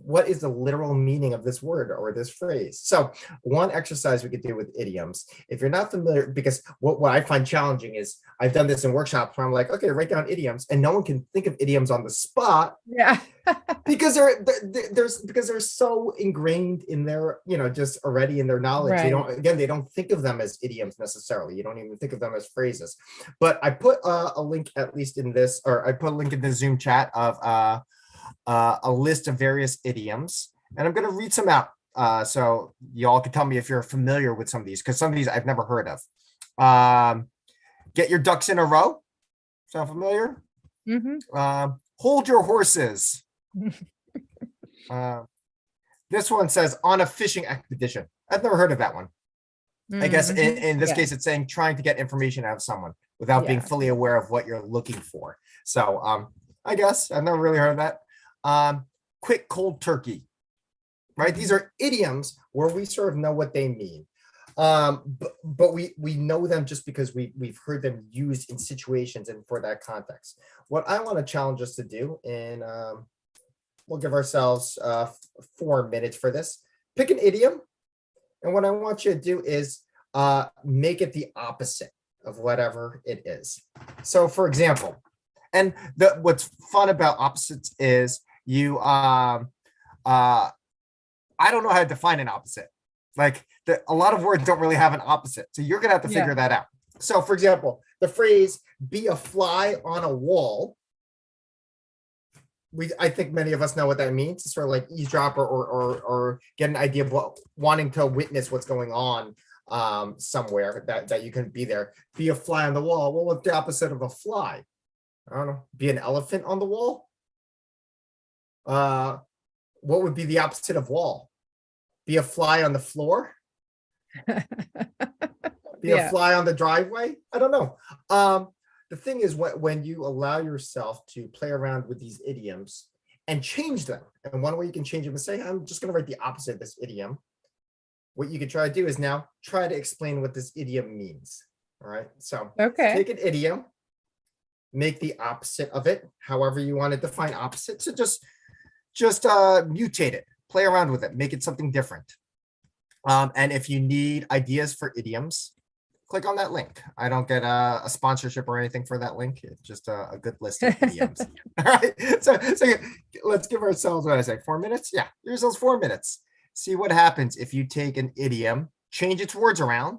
what is the literal meaning of this word or this phrase? So one exercise we could do with idioms, if you're not familiar, because what I find challenging is I've done this in workshops where I'm like, okay, write down idioms, and no one can think of idioms on the spot. Yeah. because they're so ingrained in their, just already in their knowledge. Right. They don't think of them as idioms necessarily. You don't even think of them as phrases. But I put a link, at least in this, or I put a link in the Zoom chat of a list of various idioms, and I'm going to read some out so y'all can tell me if you're familiar with some of these, because some of these I've never heard of. Get your ducks in a row. Sound familiar? Mm-hmm. Hold your horses. This one says on a fishing expedition. I've never heard of that one. I guess in this case, it's saying trying to get information out of someone without being fully aware of what you're looking for. So I guess I've never really heard of that. Quick cold turkey, right? These are idioms where we sort of know what they mean. But we know them just because we've heard them used in situations and for that context. What I want to challenge us to do, and we'll give ourselves 4 minutes for this. Pick an idiom, and what I want you to do is make it the opposite of whatever it is. So, for example, and what's fun about opposites is I don't know how to define an opposite. Like a lot of words don't really have an opposite. So you're going to have to figure that out. So for example, the phrase "be a fly on a wall." I think many of us know what that means. It's sort of like eavesdrop or get an idea of what wanting to witness what's going on somewhere that you can be there. Be a fly on the wall. Well, what's the opposite of a fly? I don't know. Be an elephant on the wall. What would be the opposite of wall? Be a fly on the floor. Be a fly on the driveway. I don't know. The thing is, when you allow yourself to play around with these idioms and change them, and one way you can change them is say, I'm just going to write the opposite of this idiom. What you can try to do is now try to explain what this idiom means. All right. So take an idiom, make the opposite of it, however you want to define opposite. So just mutate it, play around with it, make it something different. And if you need ideas for idioms, click on that link. I don't get a sponsorship or anything for that link. It's just a good list of idioms. All right. So let's give ourselves, what did I say, 4 minutes? Yeah, give yourselves 4 minutes. See what happens if you take an idiom, change its words around,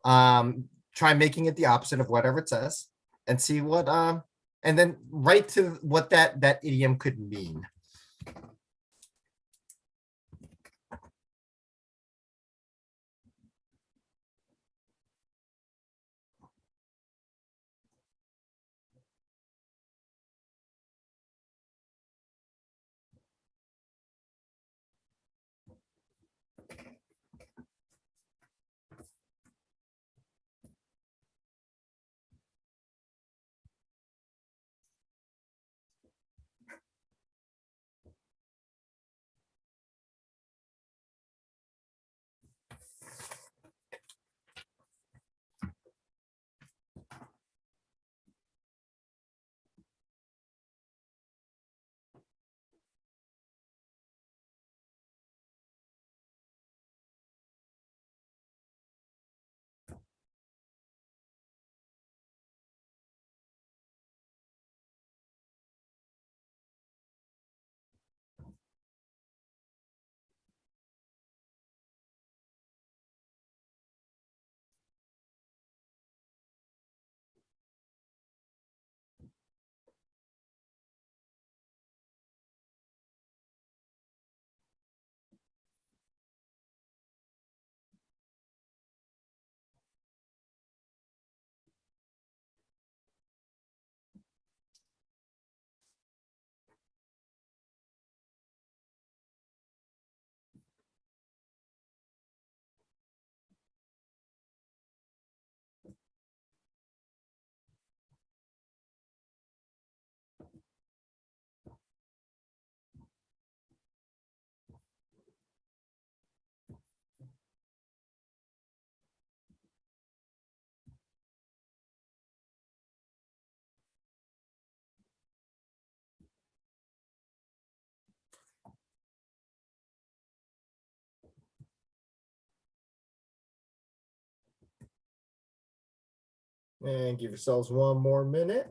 try making it the opposite of whatever it says, and see what, and then write to what that idiom could mean. And give yourselves 1 more minute.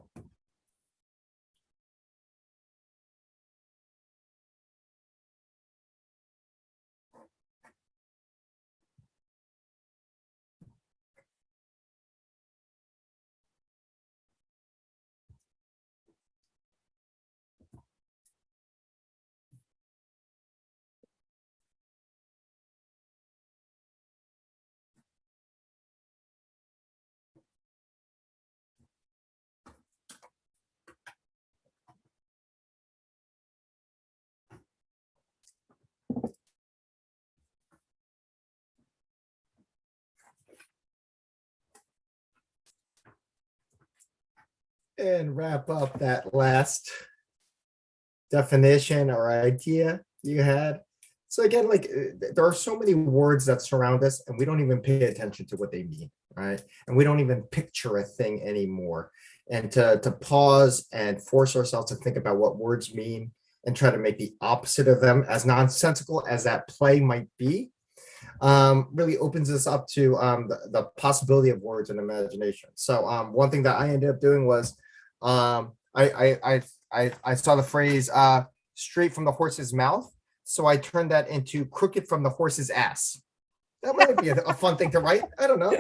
And wrap up that last definition or idea you had. So again, like there are so many words that surround us and we don't even pay attention to what they mean, right? And we don't even picture a thing anymore. And to pause and force ourselves to think about what words mean and try to make the opposite of them, as nonsensical as that play might be, really opens us up to the possibility of words and imagination. So one thing that I ended up doing was I saw the phrase straight from the horse's mouth. So I turned that into crooked from the horse's ass. That might be a fun thing to write. I don't know.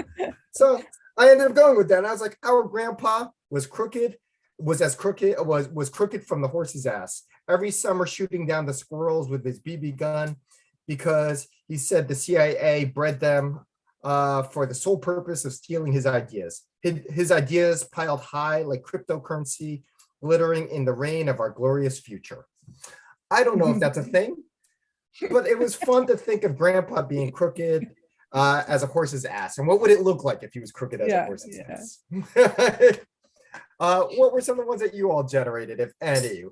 So I ended up going with that. And I was like, our grandpa was crooked, was crooked from the horse's ass. Every summer shooting down the squirrels with his BB gun because he said the CIA bred them for the sole purpose of stealing his ideas. His ideas piled high like cryptocurrency, glittering in the rain of our glorious future. I don't know if that's a thing, but it was fun to think of grandpa being crooked as a horse's ass. And what would it look like if he was crooked as a horse's ass? What were some of the ones that you all generated, if any?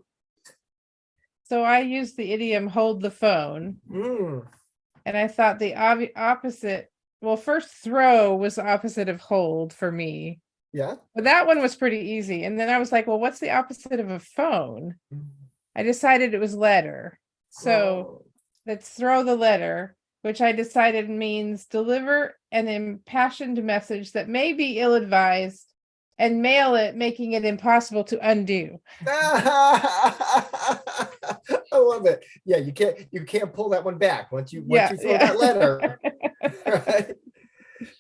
So I used the idiom hold the phone. And I thought the opposite, well, first throw was the opposite of hold for me. Yeah. But that one was pretty easy. And then I was like, well, what's the opposite of a phone? I decided it was letter. So let's throw the letter, which I decided means deliver an impassioned message that may be ill-advised and mail it, making it impossible to undo. I love it. Yeah, you can't pull that one back once you throw that letter. Right?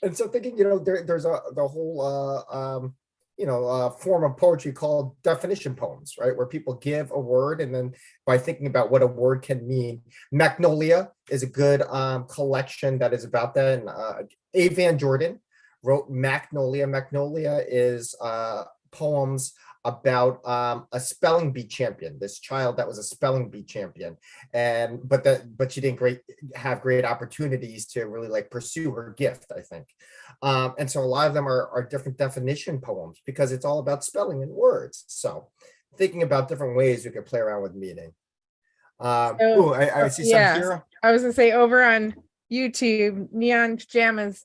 And so thinking, there's the whole form of poetry called definition poems, right? Where people give a word and then by thinking about what a word can mean. Magnolia is a good collection that is about that. And A. Van Jordan wrote Magnolia. Magnolia is poems about a spelling bee champion, this child that was a spelling bee champion, but she didn't have great opportunities to really like pursue her gift, I think. And so a lot of them are different definition poems because it's all about spelling and words. So thinking about different ways you could play around with meaning. I see some here. I was gonna say over on YouTube, Neon Pajamas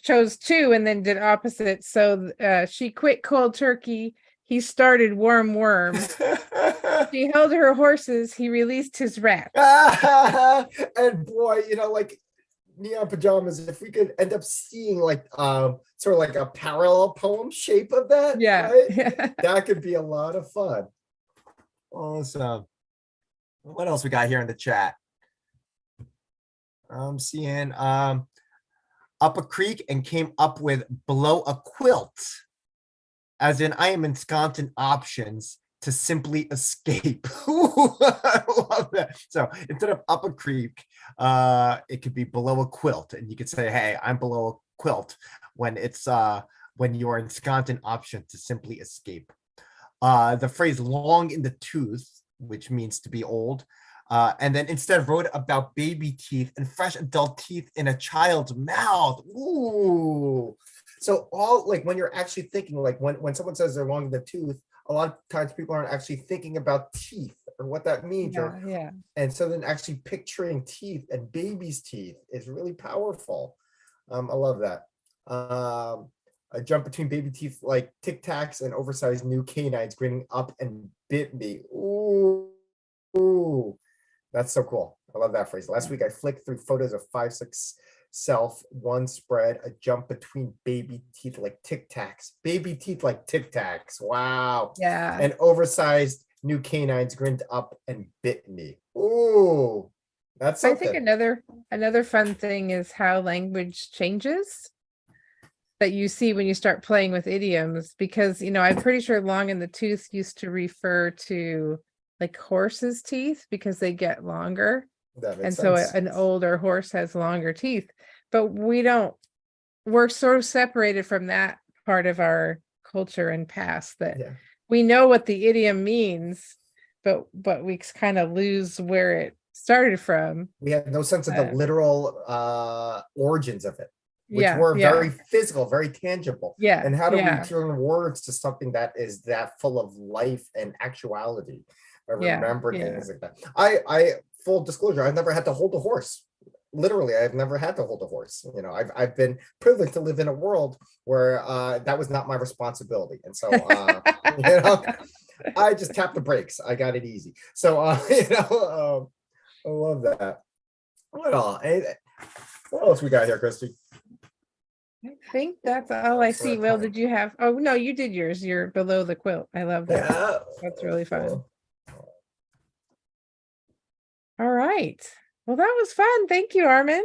chose two and then did opposite. So she quit cold turkey. He started warm worm. She held her horses. He released his rat. And boy, like Neon Pajamas, if we could end up seeing like sort of like a parallel poem shape of that, right? That could be a lot of fun. Awesome. What else we got here in the chat? I'm seeing up a creek and came up with below a quilt. As in, I am ensconced in options to simply escape. I love that. So instead of up a creek, it could be below a quilt, and you could say, "Hey, I'm below a quilt." When it's when you are ensconced in option to simply escape. The phrase "long in the tooth," which means to be old, and then instead wrote about baby teeth and fresh adult teeth in a child's mouth. Ooh. So all like when you're actually thinking, like when someone says they're long in the tooth, a lot of times people aren't actually thinking about teeth or what that means. And so then actually picturing teeth and baby's teeth is really powerful. I love that. I jump between baby teeth like Tic Tacs and oversized new canines grinning up and bit me. Ooh, that's so cool. I love that phrase. Last week I flicked through photos of 5'6" self, one spread, a jump between baby teeth like Tic Tacs. Baby teeth like Tic Tacs. Wow. Yeah. And oversized new canines grinned up and bit me. Ooh, that's something. I think another fun thing is how language changes that you see when you start playing with idioms, because I'm pretty sure long in the tooth used to refer to like horses' teeth because they get longer. And so an older horse has longer teeth, but we're sort of separated from that part of our culture and past that we know what the idiom means, but we kind of lose where it started from. We have no sense of the literal origins of it, which were very physical, very tangible. And how do we turn words to something that is that full of life and actuality? I remember things like that. I full disclosure, I've never had to hold a horse. Literally, I've never had to hold a horse. I've been privileged to live in a world where that was not my responsibility. And so, I just tapped the brakes. I got it easy. So, I love that. What else we got here, Christy? I think that's all I see. Will, did you have? Oh, no, you did yours. You're below the quilt. I love that. Yeah. That's really fun. All right. Well, that was fun. Thank you, Armin.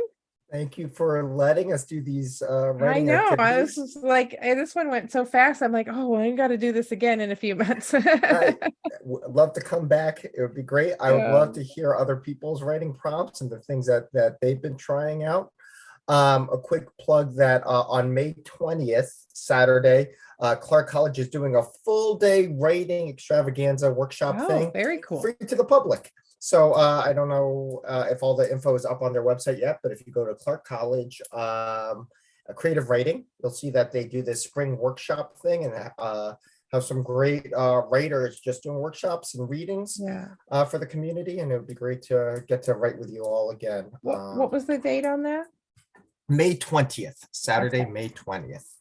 Thank you for letting us do these I writing know. activities. This is like this one went so fast. I'm like, oh, well, I got to do this again in a few months. I would love to come back. It would be great. I would Yeah. love to hear other people's writing prompts and the things that they've been trying out. A quick plug that on May 20th, Saturday, Clark College is doing a full day writing extravaganza workshop Oh, thing, very cool. free to the public. So I don't know if all the info is up on their website yet, but if you go to Clark College, creative writing, you'll see that they do this spring workshop thing and have some great writers just doing workshops and readings Yeah. for the community. And it would be great to get to write with you all again. What was the date on that? May 20th, Saturday, Okay. May 20th.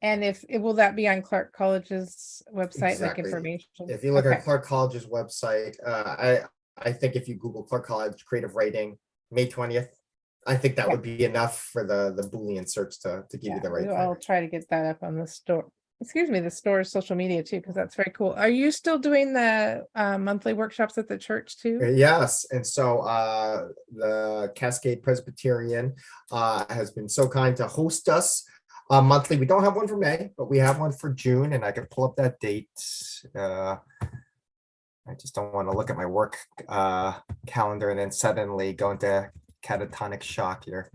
And will that be on Clark College's website, like Exactly. information? If you look Okay. at Clark College's website, I think if you Google Clark College creative writing, May 20th, I think that Yeah. would be enough for the Boolean search to give you the right I'll thing. try to get that up on the store. Excuse me, the store's social media too, because that's very cool. Are you still doing the monthly workshops at the church too? Yes, and so the Cascade Presbyterian has been so kind to host us monthly. We don't have one for May, but we have one for June, and I can pull up that date. I just don't want to look at my work calendar and then suddenly go into catatonic shock here.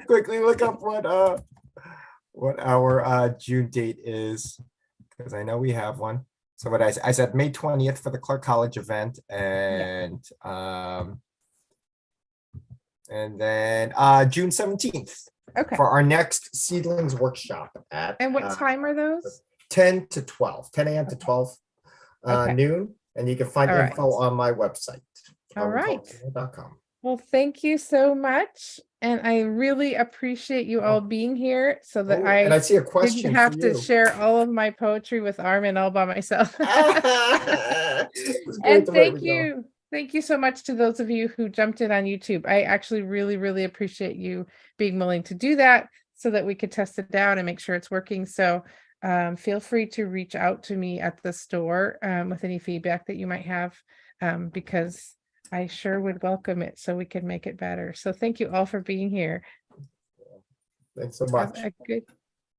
Quickly look up what our June date is, because I know we have one. So what I said, May 20th for the Clark College event, and then June 17th Okay. for our next seedlings workshop at And what time are those? 10 to 12, 10 a.m. to 12 Okay. noon, and you can find All info right. on my website, All right. armintolentino.com. Well, thank you so much. And I really appreciate you all being here so that And I see a didn't question have for to you. share all of my poetry with Armin all by myself. It was great And to work thank with you. you. Thank you so much to those of you who jumped in on YouTube. I actually really, really appreciate you being willing to do that so that we could test it out and make sure it's working. So feel free to reach out to me at the store with any feedback that you might have, because I sure would welcome it so we can make it better. So thank you all for being here. Thanks so Have much. a good